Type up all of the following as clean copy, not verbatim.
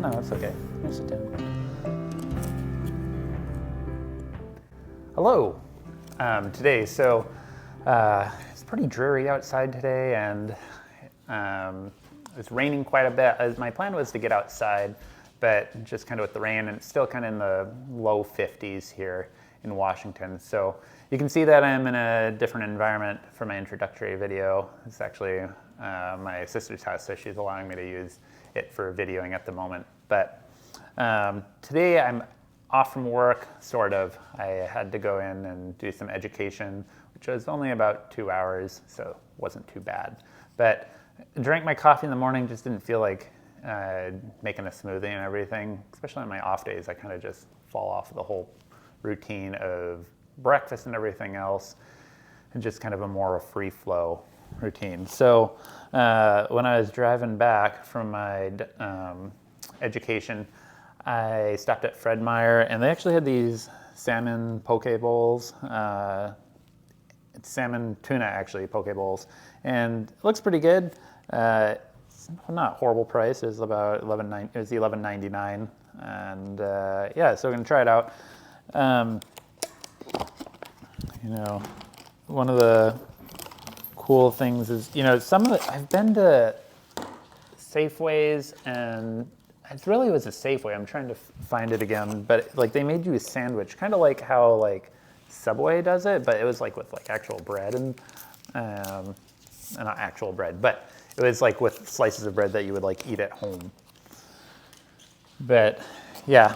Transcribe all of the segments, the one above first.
No, that's okay. You sit down. Hello. Today, it's pretty dreary outside today, and it's raining quite a bit. My plan was to get outside, but just kind of with the rain, and it's still kind of in the low 50s here in Washington. So you can see that I'm in a different environment for my introductory video. It's actually my sister's house, so she's allowing me to use it for videoing at the moment. But today I'm off from work, sort of. I had to go in and do some education, which was only about 2 hours, so it wasn't too bad. But I drank my coffee in the morning, just didn't feel like making a smoothie and everything. Especially on my off days, I kind of just fall off the whole routine of breakfast and everything else, and just kind of a more free flow routine. So when I was driving back from my education, I stopped at Fred Meyer, and they actually had these salmon poke bowls. It's salmon tuna, actually, poke bowls, and it looks pretty good. It's not horrible price. It was about $11.99, and yeah, so we're gonna try it out. One of the cool things is, I've been to Safeways, and it really was a Safeway. I'm trying to find it again, but like they made you a sandwich, kind of like how like Subway does it, but it was like with like actual bread and not actual bread, but it was like with slices of bread that you would like eat at home. But yeah,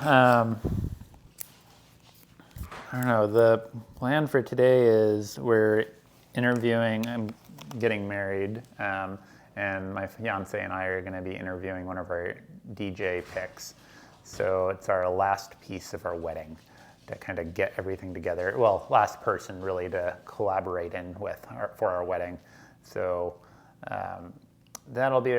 I don't know. The plan for today is we're interviewing. I'm getting married, and my fiance and I are going to be interviewing one of our DJ picks. So it's our last piece of our wedding to kind of get everything together. Well, last person really to collaborate in with for our wedding. So that'll be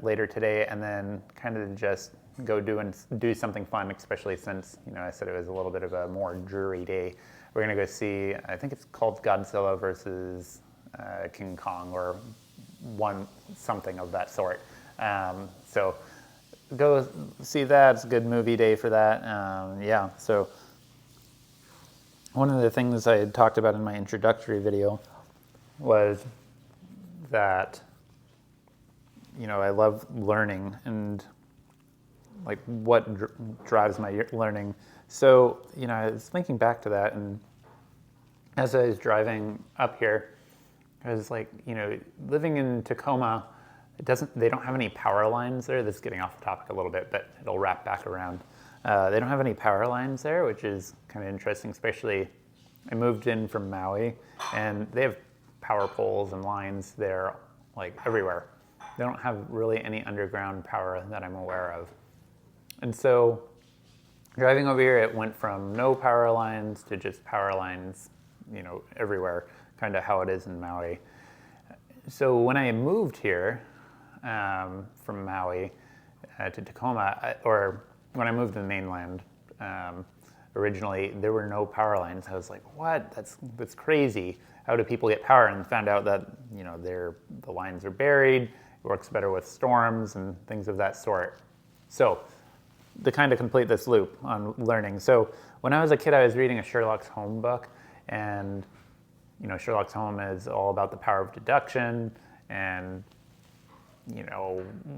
later today, and then kind of just go do something fun, especially since I said it was a little bit of a more dreary day. We're gonna go see, I think it's called Godzilla versus King Kong, or something of that sort. So go see that. It's a good movie day for that. Yeah, so one of the things I had talked about in my introductory video was that I love learning and like what drives my learning. So I was thinking back to that, and as I was driving up here, I was like, living in Tacoma, they don't have any power lines there. This is getting off the topic a little bit, but it'll wrap back around. They don't have any power lines there, which is kind of interesting, especially I moved in from Maui, and they have power poles and lines there like everywhere. They don't have really any underground power that I'm aware of. And so driving over here, it went from no power lines to just power lines, everywhere, kind of how it is in Maui. So when I moved here from Maui to Tacoma, or when I moved to the mainland, originally there were no power lines. I was like, what? That's crazy. How do people get power? And found out that the lines are buried. It works better with storms and things of that sort. So to kind of complete this loop on learning. So when I was a kid, I was reading a Sherlock Holmes book, and Sherlock Holmes is all about the power of deduction and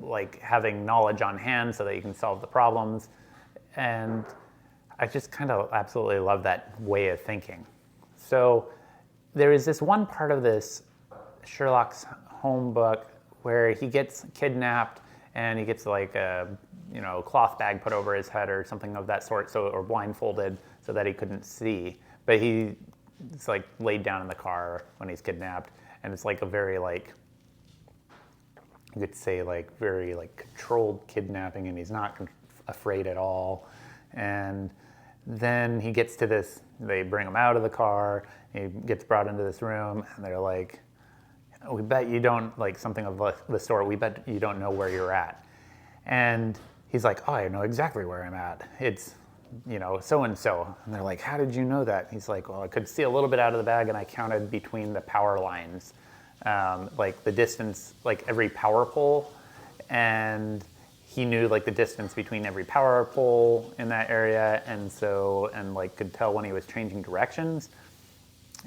like having knowledge on hand so that you can solve the problems. And I just kind of absolutely love that way of thinking. So there is this one part of this Sherlock Holmes book where he gets kidnapped, and he gets like a cloth bag put over his head or something of that sort, or blindfolded so that he couldn't see. But it's like laid down in the car when he's kidnapped, and it's like a very like, you could say like very like controlled kidnapping, and he's not afraid at all. And then he gets to this, they bring him out of the car, he gets brought into this room, and they're like, we bet you don't, like something of the sort, we bet you don't know where you're at. And he's like, oh, I know exactly where I'm at. It's, so-and-so. And they're like, how did you know that? He's like, well, I could see a little bit out of the bag, and I counted between the power lines, like the distance, like every power pole. And he knew like the distance between every power pole in that area, and like could tell when he was changing directions,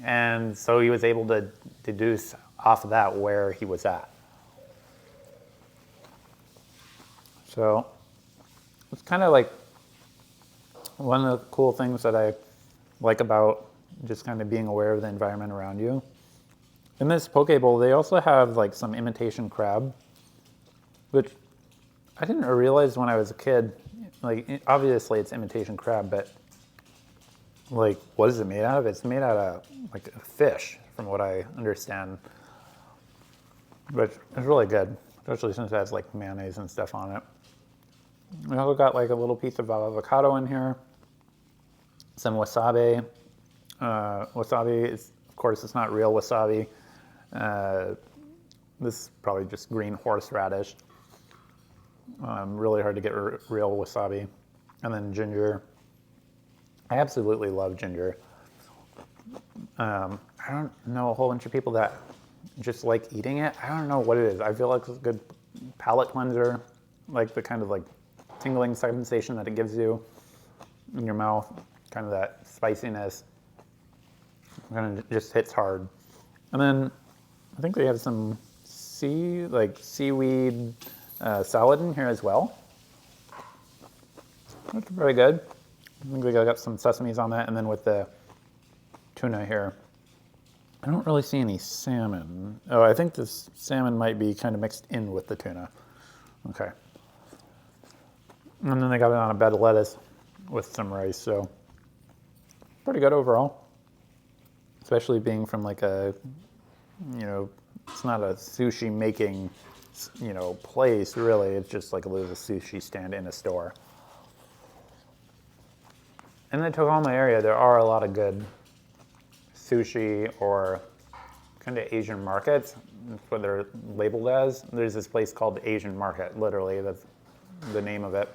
and so he was able to deduce off of that where he was at. So it's kind of like one of the cool things that I like about just kind of being aware of the environment around you. In this poke bowl, they also have like some imitation crab, which I didn't realize when I was a kid. Like, obviously it's imitation crab, but like, what is it made out of? It's made out of like a fish, from what I understand. But it's really good, especially since it has like mayonnaise and stuff on it. We also got like a little piece of avocado in here, some wasabi. Wasabi is, of course, it's not real wasabi. This is probably just green horseradish. Really hard to get real wasabi. And then ginger. I absolutely love ginger. I don't know a whole bunch of people that just like eating it. I don't know what it is. I feel like it's a good palate cleanser, like the kind of like tingling sensation that it gives you in your mouth, kind of that spiciness, kind of just hits hard. And then I think they have some seaweed salad in here as well. That's very good. I think we got some sesames on that, and then with the tuna here, I don't really see any salmon. Oh, I think this salmon might be kind of mixed in with the tuna. Okay. And then they got it on a bed of lettuce with some rice, so pretty good overall. Especially being from like a, it's not a sushi making, place really. It's just like a little sushi stand in a store. In the Tacoma area, there are a lot of good sushi or kind of Asian markets. That's what they're labeled as. There's this place called the Asian Market, literally, that's the name of it.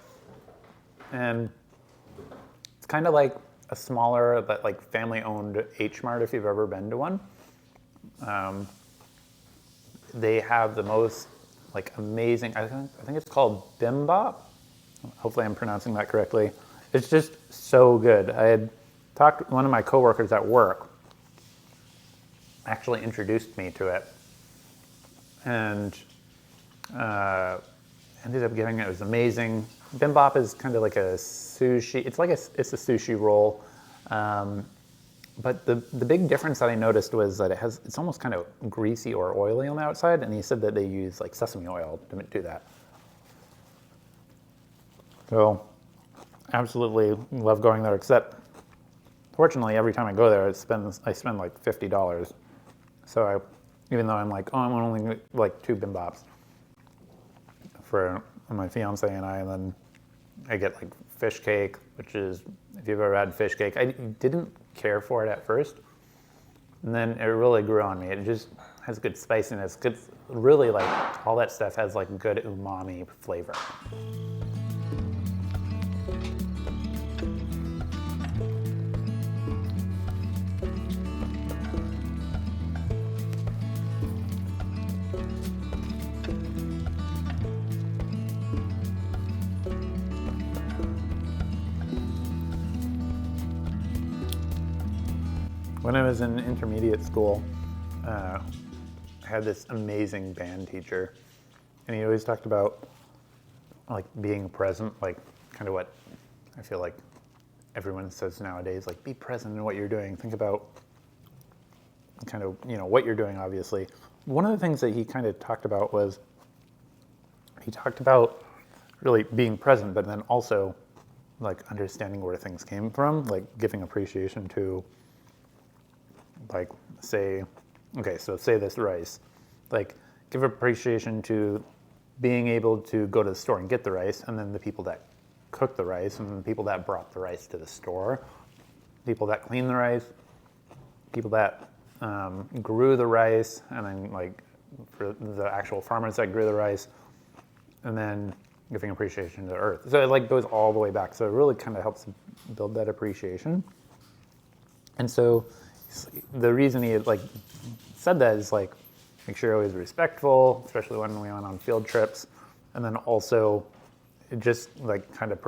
And it's kind of like a smaller but like family-owned H-Mart if you've ever been to one. They have the most like amazing, I think it's called bimbap. Hopefully I'm pronouncing that correctly. It's just so good. I had talked, one of my coworkers at work actually introduced me to it, and ended up getting it. It was amazing. Bimbap is kind of like a sushi. It's a sushi roll, but the big difference that I noticed was that it's almost kind of greasy or oily on the outside, and he said that they use like sesame oil to do that. So, absolutely love going there. Except, fortunately, every time I go there, I spend like $50. So even though I'm like, oh, I'm only like 2 bimbaps for my fiance and I, and then I get like fish cake, which is, if you've ever had fish cake, I didn't care for it at first, and then it really grew on me. It just has good spiciness, good, really like all that stuff has like good umami flavor. When I was in intermediate school, I had this amazing band teacher, and he always talked about like being present, like kind of what I feel like everyone says nowadays, like be present in what you're doing. Think about kind of, what you're doing, obviously. One of the things that he kind of talked about was, he talked about really being present, but then also like understanding where things came from, like giving appreciation to, like, say this rice, like give appreciation to being able to go to the store and get the rice, and then the people that cooked the rice, and the people that brought the rice to the store, people that cleaned the rice, people that grew the rice, and then like for the actual farmers that grew the rice, and then giving appreciation to the earth. So it like goes all the way back. So it really kind of helps build that appreciation. And so the reason he like said that is like, make sure you're always respectful, especially when we went on field trips. And then also it just like kind of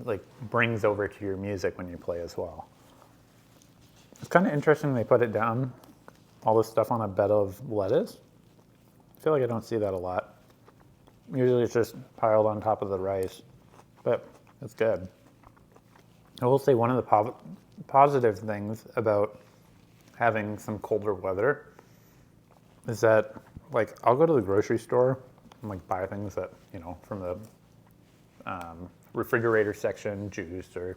like brings over to your music when you play as well. It's kind of interesting they put it down, all this stuff on a bed of lettuce. I feel like I don't see that a lot. Usually it's just piled on top of the rice, but it's good. I will say one of the positive things about having some colder weather is that, like, I'll go to the grocery store and like buy things that, you know, from the refrigerator section, juice, or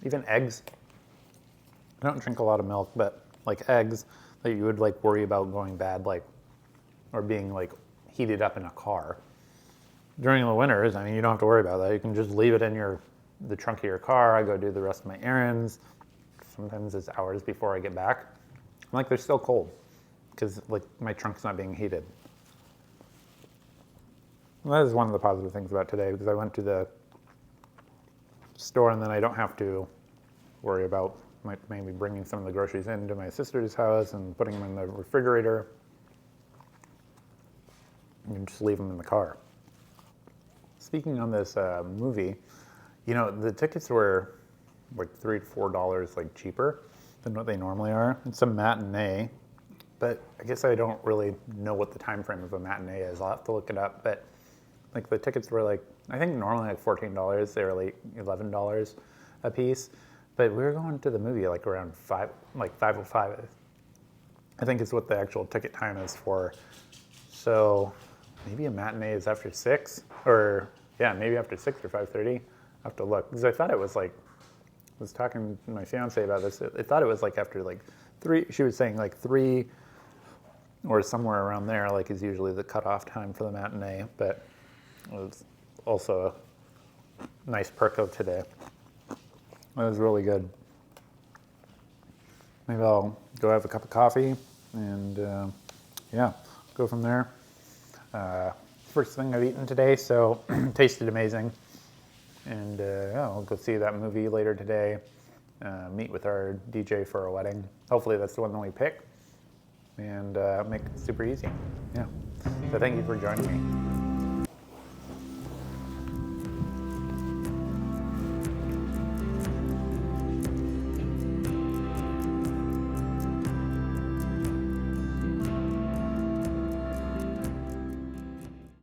even eggs. I don't drink a lot of milk, but like eggs that you would like worry about going bad, like, or being like heated up in a car. During the winters, I mean, you don't have to worry about that. You can just leave it in the trunk of your car. I go do the rest of my errands. Sometimes it's hours before I get back. I'm like, they're still cold because like my trunk's not being heated. And that is one of the positive things about today, because I went to the store and then I don't have to worry about maybe bringing some of the groceries into my sister's house and putting them in the refrigerator. You can just leave them in the car. Speaking on this movie, you know, the tickets were like $3 to $4 like cheaper than what they normally are. It's a matinee, but I guess I don't really know what the time frame of a matinee is. I'll have to look it up, but like the tickets were like, I think normally like $14. They were like $11 a piece, but we were going to the movie like around 5:05. I think is what the actual ticket time is for. So maybe a matinee is after 6, or yeah, maybe after 6 or 5:30. I have to look, because I thought it was like, I was talking to my fiance about this. I thought it was like after like 3. She was saying like 3 or somewhere around there, like is usually the cutoff time for the matinee. But it was also a nice perk of today. It was really good. Maybe I'll go have a cup of coffee and yeah, go from there. First thing I've eaten today, so tasted amazing. And yeah, I'll go see that movie later today, meet with our DJ for a wedding. Hopefully that's the one that we pick, and make it super easy. Yeah. So thank you for joining me.